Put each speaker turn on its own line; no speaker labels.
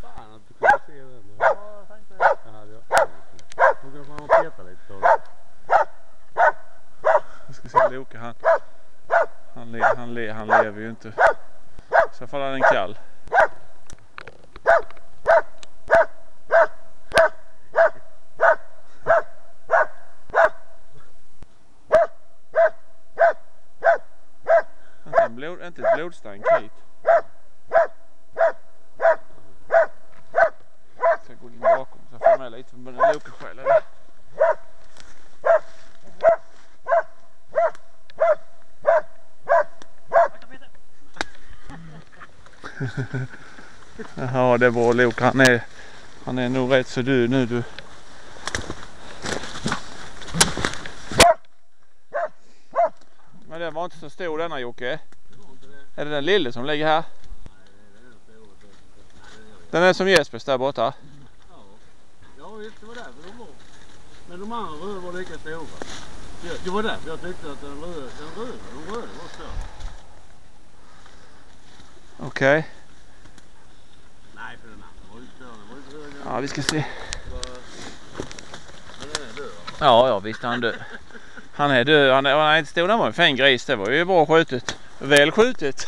Fan att du kunde se den. Ja, jag tänkte det. Ja, det var nu kanske man peta lite då.
Jag ska se Loke, han lever ju inte. Så faller den kall. Inte ett blodstank hit. Jag ska gå in bakom så jag får med lite med den Loke-själen. Jaha, det är bra Loke. Han är nog rätt så du nu du. Men den var inte så stor denna Jocke. Är det den lille som ligger här? Den är som Jespers där borta?
Ja, jag vet inte vad det är för de var. Men de andra röda var lika stora. Det var därför jag tyckte att de röda var större.
Okej.
Nej, för den andra var ju större. Den var ju inte högre.
Ja, vi ska se.
Men den är död.
Ja, visst han död. Han är död. Han är inte stor, han var en fin gris. Det var ju bra skjutet. Väl skjutet.